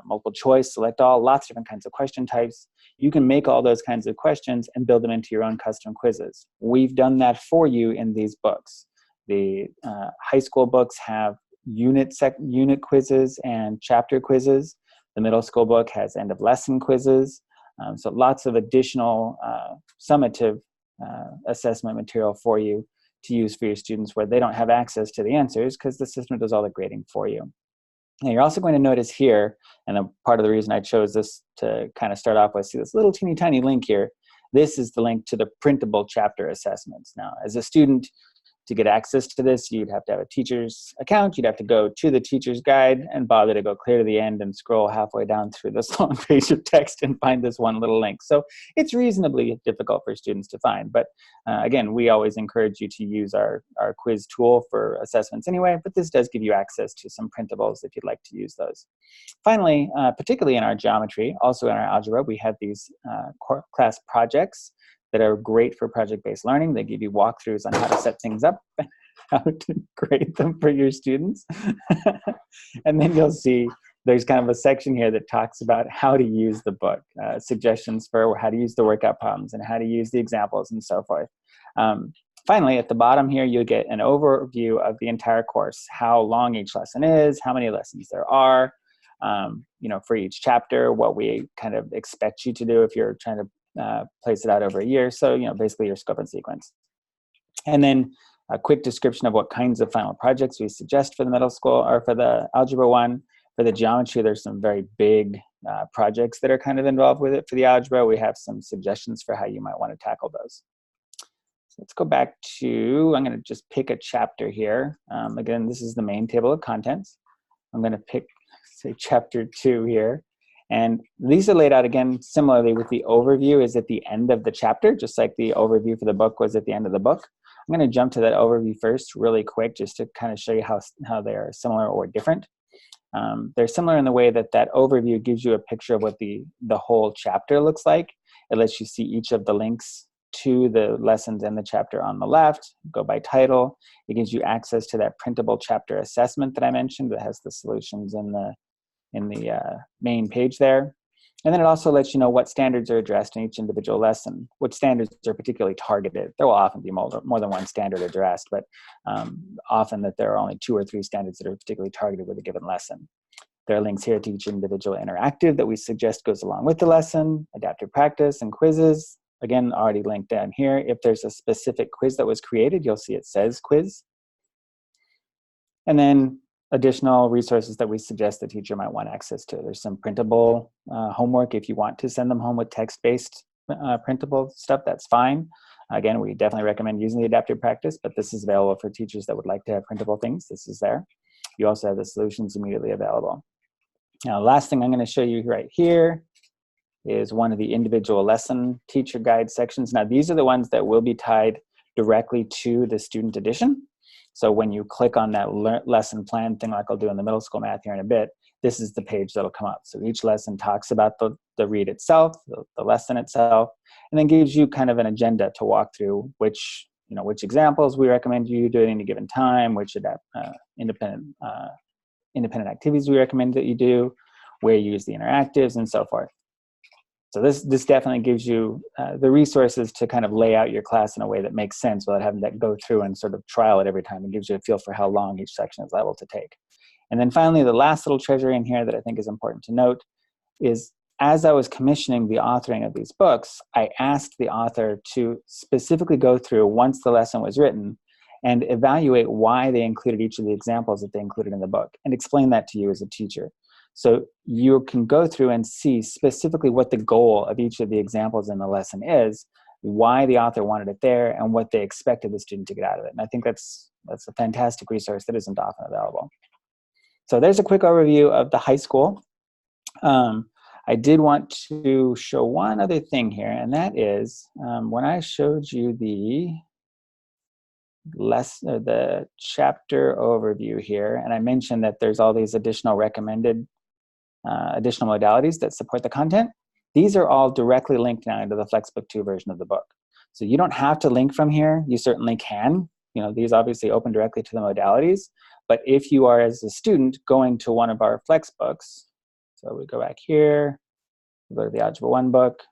multiple choice, select all, lots of different kinds of question types. You can make all those kinds of questions and build them into your own custom quizzes. We've done that for you in these books. The high school books have unit quizzes and chapter quizzes. The middle school book has end of lesson quizzes. So lots of additional summative assessment material for you to use for your students where they don't have access to the answers because the system does all the grading for you. Now you're also going to notice here, and part of the reason I chose this to kind of start off with, see this little teeny tiny link here. This is the link to the printable chapter assessments. Now, as a student, to get access to this, you'd have to have a teacher's account. You'd have to go to the teacher's guide and bother to go clear to the end and scroll halfway down through this long page of text and find this one little link. So it's reasonably difficult for students to find. But again, we always encourage you to use our quiz tool for assessments anyway, but this does give you access to some printables if you'd like to use those. Finally, particularly in our geometry, also in our algebra, we have these core class projects that are great for project-based learning. They give you walkthroughs on how to set things up, how to grade them for your students. And then you'll see there's kind of a section here that talks about how to use the book, suggestions for how to use the workout problems and how to use the examples and so forth. Finally, at the bottom here, you'll get an overview of the entire course, how long each lesson is, how many lessons there are, you know, for each chapter, what we kind of expect you to do if you're trying to place it out over a year. So, you know, basically your scope and sequence. And then a quick description of what kinds of final projects we suggest for the middle school or for the algebra one. For the geometry, there's some very big projects that are kind of involved with it. For the algebra, we have some suggestions for how you might want to tackle those. So let's go back to, I'm going to just pick a chapter here. Again, this is the main table of contents. I'm going to pick, say, chapter 2 here. And these are laid out, again, similarly with the overview is at the end of the chapter, just like the overview for the book was at the end of the book. I'm going to jump to that overview first really quick just to kind of show you how they are similar or different. They're similar in the way that that overview gives you a picture of what the whole chapter looks like. It lets you see each of the links to the lessons in the chapter on the left, go by title. It gives you access to that printable chapter assessment that I mentioned that has the solutions in the main page there. And then it also lets you know what standards are addressed in each individual lesson, which standards are particularly targeted. There will often be more than one standard addressed, but often that there are only 2 or 3 standards that are particularly targeted with a given lesson. There are links here to each individual interactive that we suggest goes along with the lesson, adaptive practice, and quizzes. Again, already linked down here. If there's a specific quiz that was created, you'll see it says quiz. And then additional resources that we suggest the teacher might want access to. There's some printable homework if you want to send them home with text-based printable stuff, that's fine. Again, we definitely recommend using the adaptive practice, but this is available for teachers that would like to have printable things. This is there. You also have the solutions immediately available. Now, last thing I'm going to show you right here is one of the individual lesson teacher guide sections. Now, these are the ones that will be tied directly to the student edition. So when you click on that lesson plan thing like I'll do in the middle school math here in a bit, this is the page that'll come up. So each lesson talks about the read itself, the lesson itself, and then gives you kind of an agenda to walk through which examples we recommend you do at any given time, which independent activities we recommend that you do, where you use the interactives, and so forth. So this definitely gives you the resources to kind of lay out your class in a way that makes sense without having to go through and sort of trial it every time. It gives you a feel for how long each section is liable to take. And then finally, the last little treasure in here that I think is important to note is as I was commissioning the authoring of these books, I asked the author to specifically go through, once the lesson was written, and evaluate why they included each of the examples that they included in the book, and explain that to you as a teacher. So you can go through and see specifically what the goal of each of the examples in the lesson is, why the author wanted it there, and what they expected the student to get out of it. And I think that's a fantastic resource that isn't often available. So there's a quick overview of the high school. I did want to show one other thing here, and that is when I showed you the chapter overview here, and I mentioned that there's all these additional recommended additional modalities that support the content. These are all directly linked now into the Flexbook 2 version of the book. So you don't have to link from here. You certainly can. These obviously open directly to the modalities. But if you are, as a student, going to one of our Flexbooks, so we go back here, we go to the Algebra 1 book.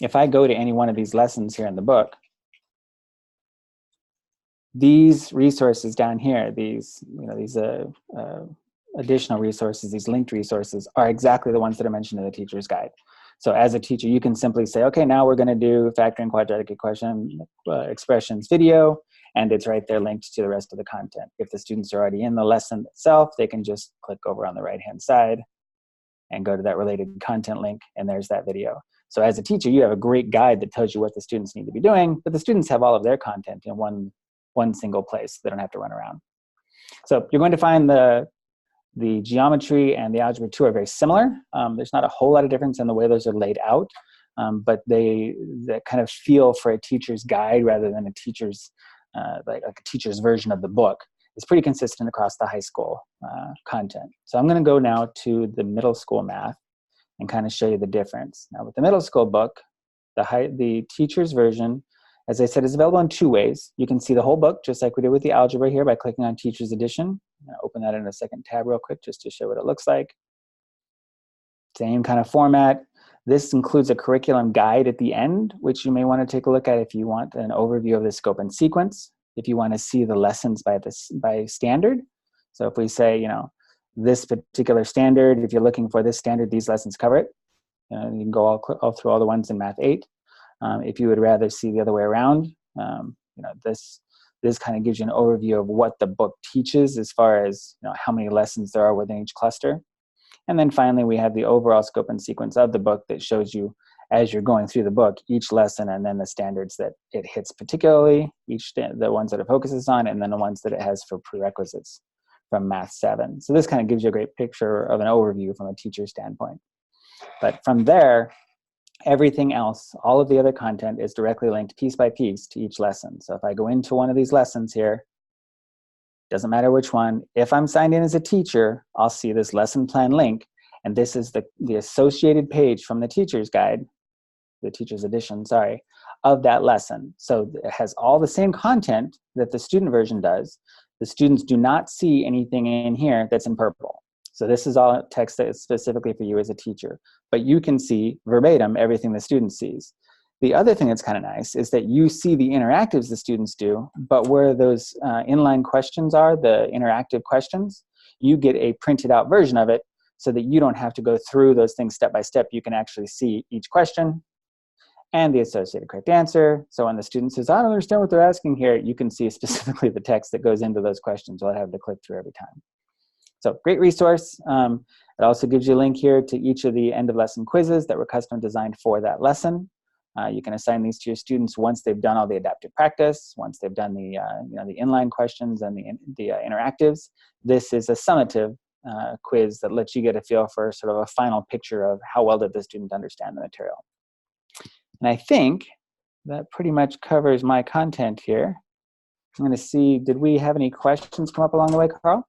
If I go to any one of these lessons here in the book, these resources down here, these additional resources, these linked resources, are exactly the ones that are mentioned in the teacher's guide. So as a teacher, you can simply say, okay, now we're going to do factoring quadratic equation expressions video, and it's right there linked to the rest of the content. If the students are already in the lesson itself, they can just click over on the right-hand side and go to that related content link, and there's that video. So as a teacher, you have a great guide that tells you what the students need to be doing, but the students have all of their content in one single place. They don't have to run around. So you're going to find the geometry and the algebra 2 are very similar. There's not a whole lot of difference in the way those are laid out, but that kind of feel for a teacher's guide rather than a teacher's like a teacher's version of the book is pretty consistent across the high school content. So I'm going to go now to the middle school math and kind of show you the difference. Now with the middle school book, the teacher's version, as I said, is available in 2 ways. You can see the whole book, just like we did with the algebra here, by clicking on Teacher's Edition. I'll open that in a second tab real quick just to show what it looks like. Same kind of format. This includes a curriculum guide at the end, which you may want to take a look at if you want an overview of the scope and sequence, if you want to see the lessons by standard. So if we say, this particular standard, if you're looking for this standard, these lessons cover it. You can go all through all the ones in Math 8. If you would rather see the other way around, this kind of gives you an overview of what the book teaches as far as how many lessons there are within each cluster. And then finally, we have the overall scope and sequence of the book that shows you, as you're going through the book, each lesson and then the standards that it hits particularly, the ones that it focuses on, and then the ones that it has for prerequisites from Math 7. So this kind of gives you a great picture of an overview from a teacher's standpoint. But from there, everything else, all of the other content is directly linked piece by piece to each lesson. So if I go into one of these lessons here, doesn't matter which one. If I'm signed in as a teacher, I'll see this lesson plan link, and this is the associated page from the teacher's guide, the teacher's edition, sorry, of that lesson. So it has all the same content that the student version does. The students do not see anything in here that's in purple. So this is all text that is specifically for you as a teacher, but you can see verbatim everything the student sees. The other thing that's kind of nice is that you see the interactives the students do, but where those inline questions are, the interactive questions, you get a printed out version of it so that you don't have to go through those things step by step. You can actually see each question and the associated correct answer. So when the student says, I don't understand what they're asking here, you can see specifically the text that goes into those questions without having to click through every time. So great resource. It also gives you a link here to each of the end of lesson quizzes that were custom designed for that lesson. You can assign these to your students once they've done all the adaptive practice, once they've done the the inline questions and the interactives. This is a summative quiz that lets you get a feel for sort of a final picture of how well did the student understand the material. And I think that pretty much covers my content here. I'm going to see, did we have any questions come up along the way, Carl?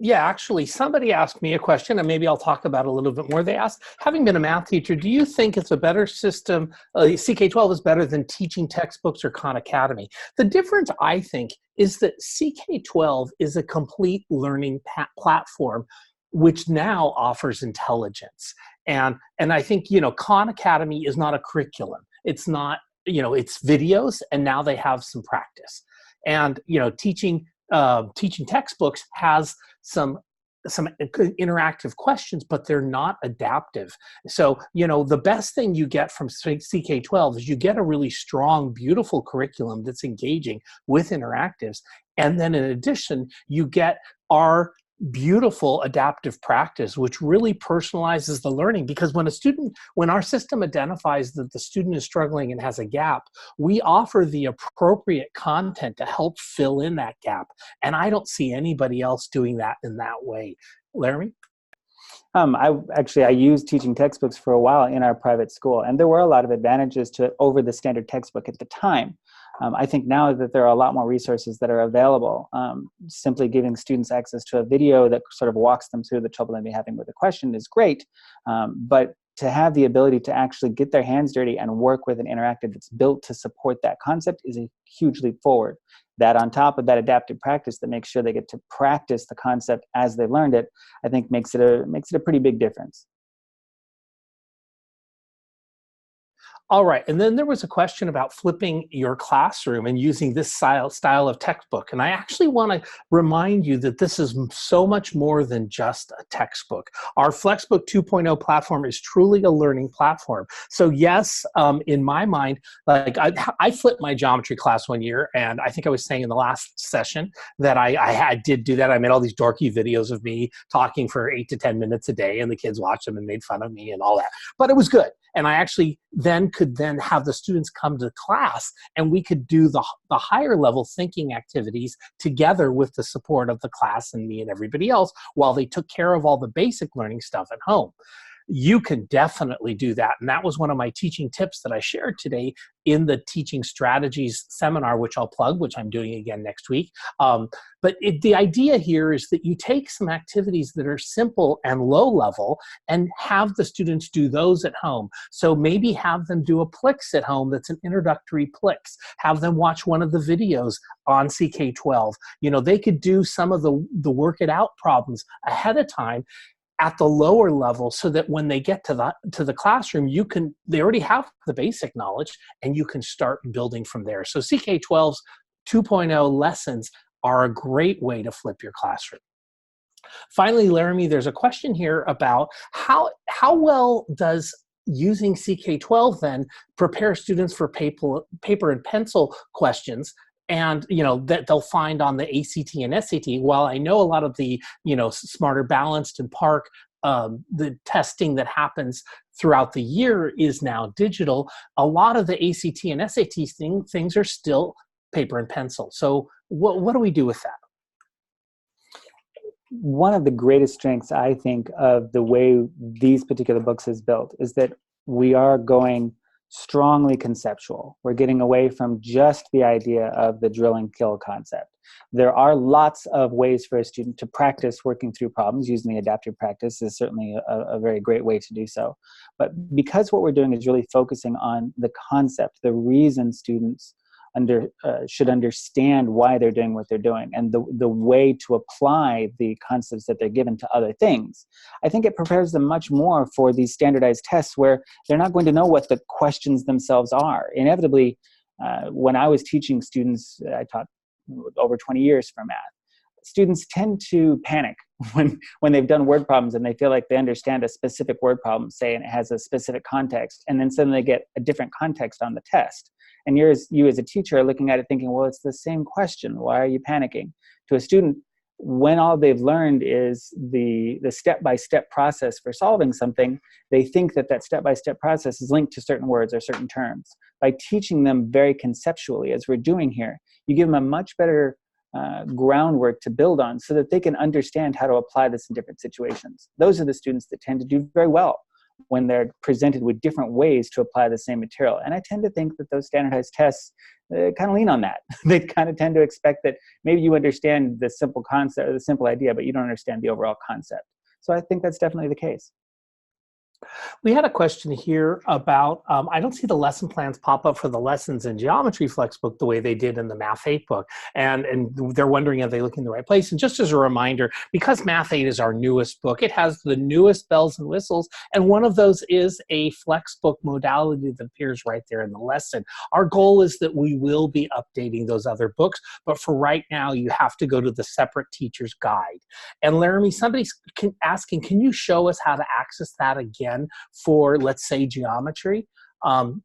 Yeah, actually, somebody asked me a question, and maybe I'll talk about it a little bit more. They asked, having been a math teacher, do you think it's a better system, CK-12 is better than teaching textbooks or Khan Academy? The difference, I think, is that CK-12 is a complete learning platform which now offers intelligence. And I think, Khan Academy is not a curriculum. It's not, it's videos, and now they have some practice. And, teaching textbooks has some interactive questions, but they're not adaptive. So, the best thing you get from CK-12 is you get a really strong, beautiful curriculum that's engaging with interactives. And then in addition, you get our beautiful adaptive practice, which really personalizes the learning. Because when our system identifies that the student is struggling and has a gap, we offer the appropriate content to help fill in that gap. And I don't see anybody else doing that in that way. Laramie? I used teaching textbooks for a while in our private school, and there were a lot of advantages to it over the standard textbook at the time. I think now that there are a lot more resources that are available, simply giving students access to a video that sort of walks them through the trouble they may be having with a question is great, but to have the ability to actually get their hands dirty and work with an interactive that's built to support that concept is a huge leap forward. That on top of that adaptive practice that makes sure they get to practice the concept as they learned it, I think makes it a pretty big difference. All right, and then there was a question about flipping your classroom and using this style of textbook. And I actually want to remind you that this is so much more than just a textbook. Our Flexbook 2.0 platform is truly a learning platform. So yes, in my mind, like I flipped my geometry class one year, and I think I was saying in the last session that I did do that. I made all these dorky videos of me talking for 8 to 10 minutes a day, and the kids watched them and made fun of me and all that. But it was good. And I actually could have the students come to class, and we could do the higher level thinking activities together with the support of the class and me and everybody else while they took care of all the basic learning stuff at home. You can definitely do that. And that was one of my teaching tips that I shared today in the Teaching Strategies seminar, which I'll plug, which I'm doing again next week. But the idea here is that you take some activities that are simple and low level and have the students do those at home. So maybe have them do a PLIX at home that's an introductory PLIX. Have them watch one of the videos on CK-12. They could do some of the work it out problems ahead of time at the lower level, so that when they get to the classroom, they already have the basic knowledge, and you can start building from there. So CK-12's 2.0 lessons are a great way to flip your classroom. Finally, Laramie, there's a question here about how well does using CK-12 then prepare students for paper and pencil questions, and that they'll find on the ACT and SAT. While I know a lot of the Smarter Balanced and Park, the testing that happens throughout the year is now digital, a lot of the ACT and SAT things are still paper and pencil. So what do we do with that? One of the greatest strengths, I think, of the way these particular books is built is that we are going strongly conceptual. We're getting away from just the idea of the drill and kill concept. There are lots of ways for a student to practice working through problems. Using the adaptive practice is certainly a very great way to do so. But because what we're doing is really focusing on the concept, the reason students should understand why they're doing what they're doing, and the way to apply the concepts that they're given to other things, I think it prepares them much more for these standardized tests where they're not going to know what the questions themselves are. Inevitably, when I was teaching students, I taught over 20 years for math, students tend to panic when they've done word problems and they feel like they understand a specific word problem, say, and it has a specific context, and then suddenly they get a different context on the test. And you as a teacher are looking at it thinking, well, it's the same question. Why are you panicking? To a student, when all they've learned is the step-by-step process for solving something, they think that that step-by-step process is linked to certain words or certain terms. By teaching them very conceptually, as we're doing here, you give them a much better groundwork to build on so that they can understand how to apply this in different situations. Those are the students that tend to do very well when they're presented with different ways to apply the same material. And I tend to think that those standardized tests kind of lean on that. They kind of tend to expect that maybe you understand the simple concept or the simple idea, but you don't understand the overall concept. So I think that's definitely the case. We had a question here about, I don't see the lesson plans pop up for the lessons in Geometry Flexbook the way they did in the Math 8 book. And they're wondering, are they looking in the right place? And just as a reminder, because Math 8 is our newest book, it has the newest bells and whistles. And one of those is a Flexbook modality that appears right there in the lesson. Our goal is that we will be updating those other books. But for right now, you have to go to the separate teacher's guide. And Laramie, somebody's asking, can you show us how to access that again for, let's say, geometry? Can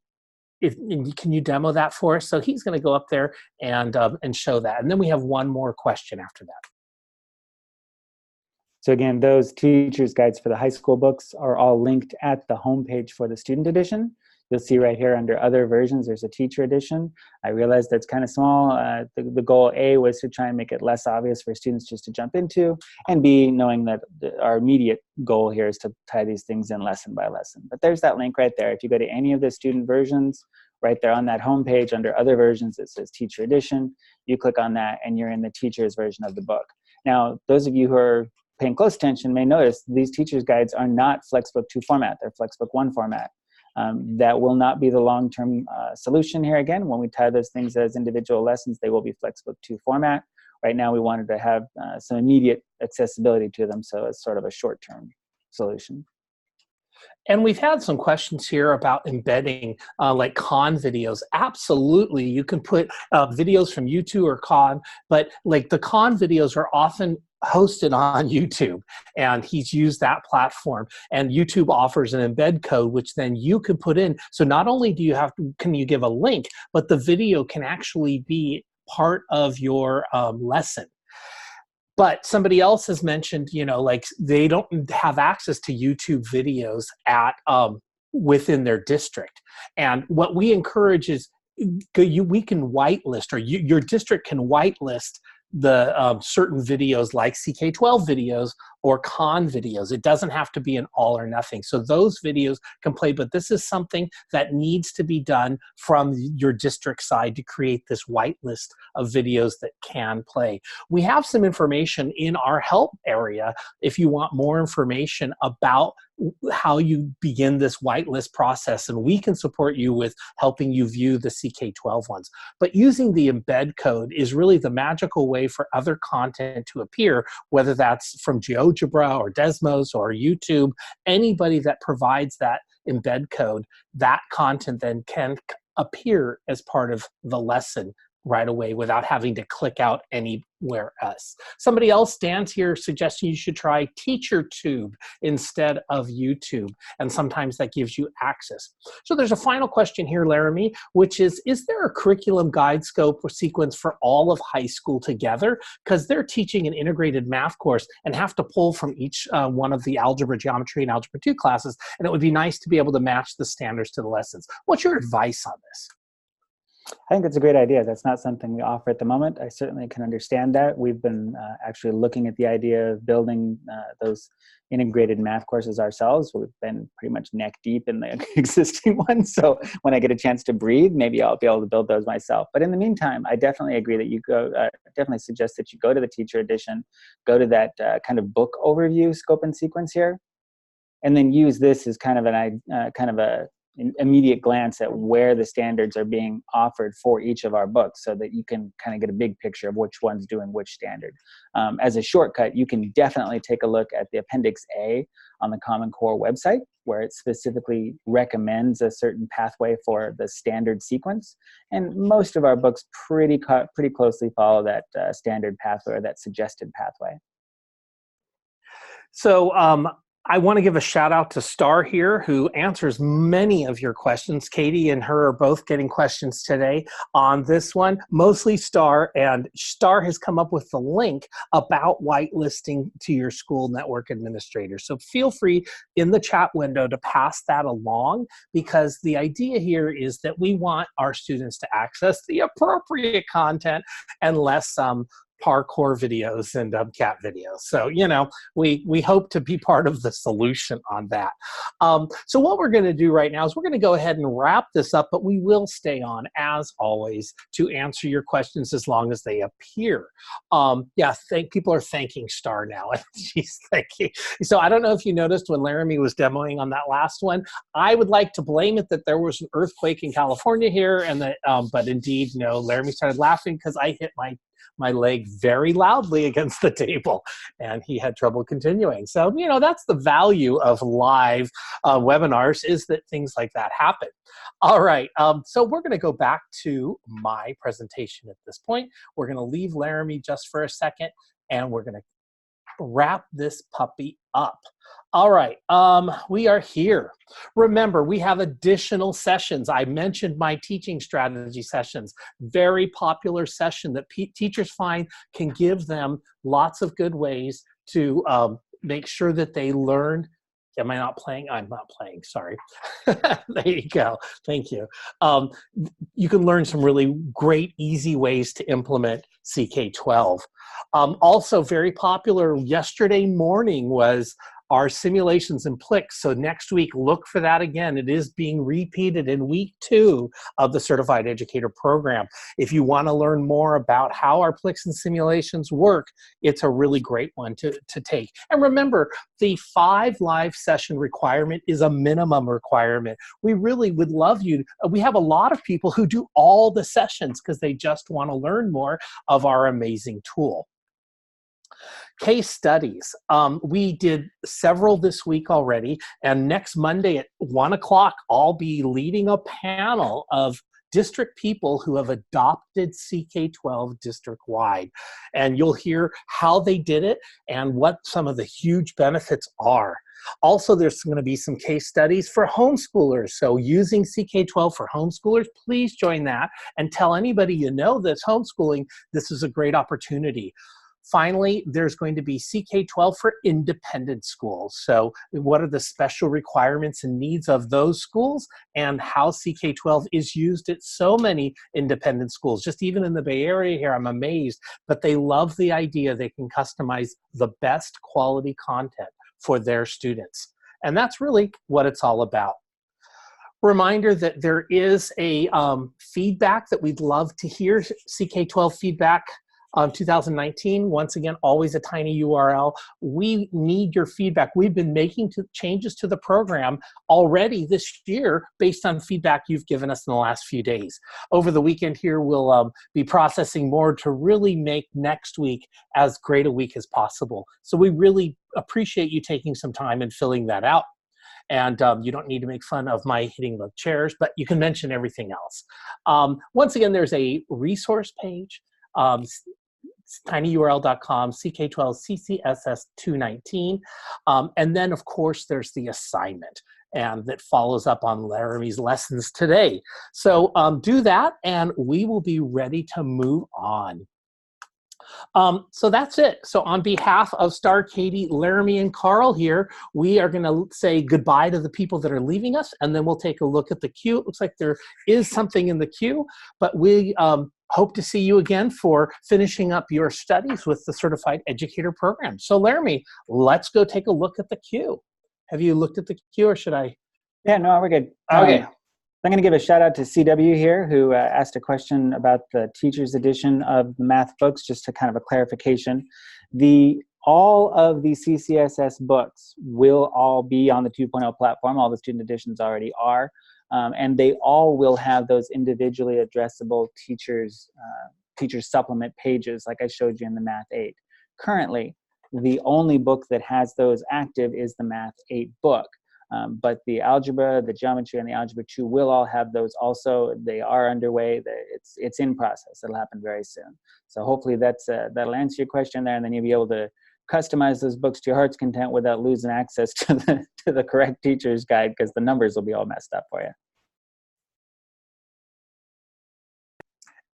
you demo that for us? So he's going to go up there and show that. And then we have one more question after that. So again, those teacher's guides for the high school books are all linked at the homepage for the student edition. You'll see right here under other versions, there's a teacher edition. I realize that's kind of small. The goal A was to try and make it less obvious for students just to jump into, and B, knowing that our immediate goal here is to tie these things in lesson by lesson. But there's that link right there. If you go to any of the student versions, right there on that homepage under other versions, it says teacher edition. You click on that and you're in the teacher's version of the book. Now, those of you who are paying close attention may notice these teacher's guides are not Flexbook 2 format, they're Flexbook 1 format. That will not be the long-term solution here. Again, when we tie those things as individual lessons, they will be Flexbook 2 format. Right now, we wanted to have some immediate accessibility to them, so it's sort of a short-term solution. And we've had some questions here about embedding like Khan videos. Absolutely, you can put videos from YouTube or Khan, but like the Khan videos are often hosted on YouTube, and he's used that platform. And YouTube offers an embed code, which then you can put in. So not only do you can you give a link, but the video can actually be part of your lesson. But somebody else has mentioned, you know, like they don't have access to YouTube videos at within their district. And what we encourage is we can whitelist, or your district can whitelist the certain videos like CK-12 videos or Khan videos. It doesn't have to be an all or nothing. So those videos can play, but this is something that needs to be done from your district side to create this whitelist of videos that can play. We have some information in our help area if you want more information about how you begin this whitelist process, and we can support you with helping you view the CK-12 ones. But using the embed code is really the magical way for other content to appear, whether that's from GeoGebra or Desmos or YouTube. Anybody that provides that embed code, that content then can appear as part of the lesson right away without having to click out anywhere else. Somebody else stands here suggesting you should try TeacherTube instead of YouTube, and sometimes that gives you access. So there's a final question here, Laramie, which is there a curriculum guide scope or sequence for all of high school together? Because they're teaching an integrated math course and have to pull from each one of the algebra, geometry, and algebra 2 classes, and it would be nice to be able to match the standards to the lessons. What's your advice on this? I think that's a great idea. That's not something we offer at the moment. I certainly can understand that. We've been actually looking at the idea of building those integrated math courses ourselves. We've been pretty much neck deep in the existing ones. So when I get a chance to breathe, maybe I'll be able to build those myself. But in the meantime, I definitely agree that you go, definitely suggest that you go to the teacher edition, go to that kind of book overview scope and sequence here, and then use this as kind of an immediate glance at where the standards are being offered for each of our books, so that you can kind of get a big picture of which one's doing which standard. As a shortcut, you can definitely take a look at the Appendix A on the Common Core website, where it specifically recommends a certain pathway for the standard sequence. And most of our books pretty closely follow that standard pathway, or that suggested pathway. So I want to give a shout out to Star here, who answers many of your questions. Katie and her are both getting questions today on this one, mostly Star, and Star has come up with the link about whitelisting to your school network administrator. So feel free in the chat window to pass that along, because the idea here is that we want our students to access the appropriate content and less parkour videos and cat videos. So, you know, we hope to be part of the solution on that. So what we're going to do right now is we're going to go ahead and wrap this up, but we will stay on, as always, to answer your questions as long as they appear. Yeah, people are thanking Star now. She's thanking. So I don't know if you noticed when Laramie was demoing on that last one, I would like to blame it that there was an earthquake in California here, and that, but indeed, no, Laramie started laughing because I hit my leg very loudly against the table, and he had trouble continuing. So, you know, that's the value of live webinars, is that things like that happen. All right, so we're gonna go back to my presentation at this point. We're gonna leave Laramie just for a second, and we're gonna wrap this puppy up. All right, we are here. Remember, we have additional sessions. I mentioned my teaching strategy sessions, very popular session that teachers find can give them lots of good ways to make sure that they learn. Am I not playing? I'm not playing, sorry. There you go, thank you. You can learn some really great, easy ways to implement CK-12. Also very popular yesterday morning was our simulations in PLIX. So next week, look for that again. It is being repeated in week 2 of the Certified Educator Program. If you want to learn more about how our PLIX and simulations work, it's a really great one to take. And remember, the 5 live session requirement is a minimum requirement. We really would love you. We have a lot of people who do all the sessions because they just want to learn more of our amazing tool. Case studies. We did several this week already, and next Monday at 1 o'clock, I'll be leading a panel of district people who have adopted CK-12 district-wide. And you'll hear how they did it and what some of the huge benefits are. Also, there's going to be some case studies for homeschoolers. So using CK-12 for homeschoolers, please join that and tell anybody you know that's homeschooling, this is a great opportunity. Finally, there's going to be CK-12 for independent schools. So what are the special requirements and needs of those schools, and how CK-12 is used at so many independent schools. Just even in the Bay Area here, I'm amazed, but they love the idea they can customize the best quality content for their students. And that's really what it's all about. Reminder that there is a feedback that we'd love to hear, CK-12 feedback 2019, once again, always a tiny URL. We need your feedback. We've been making changes to the program already this year based on feedback you've given us in the last few days. Over the weekend here, we'll be processing more to really make next week as great a week as possible. So we really appreciate you taking some time and filling that out. And you don't need to make fun of my hitting the chairs, but you can mention everything else. Once again, there's a resource page. tinyurl.com, CK-12 CCSS 219. And then, of course, there's the assignment, and that follows up on Laramie's lessons today. So do that, and we will be ready to move on. So that's it. So on behalf of Star, Katie, Laramie, and Carl here, we are going to say goodbye to the people that are leaving us, and then we'll take a look at the queue. It looks like there is something in the queue, but we hope to see you again for finishing up your studies with the Certified Educator Program. So Laramie, let's go take a look at the queue. Have you looked at the queue, or should I? Yeah, no, we're good. Okay. I'm going to give a shout out to CW here, who asked a question about the teacher's edition of the math books, just to kind of a clarification. All of the CCSS books will all be on the 2.0 platform. All the student editions already are. And they all will have those individually addressable teacher supplement pages, like I showed you in the Math 8. Currently, the only book that has those active is the Math 8 book. But the algebra, the geometry, and the algebra 2 will all have those also. They are underway. It's in process. It'll happen very soon. So hopefully that'll answer your question there, and then you'll be able to customize those books to your heart's content without losing access to the correct teacher's guide, because the numbers will be all messed up for you.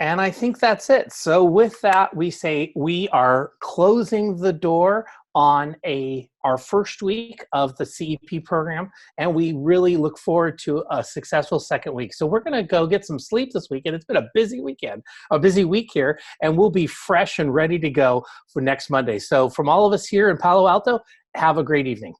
And I think that's it. So with that, we say we are closing the door on our first week of the CEP program, and we really look forward to a successful second week. So we're going to go get some sleep this weekend. It's been a busy weekend, a busy week here, and we'll be fresh and ready to go for next Monday. So from all of us here in Palo Alto, have a great evening.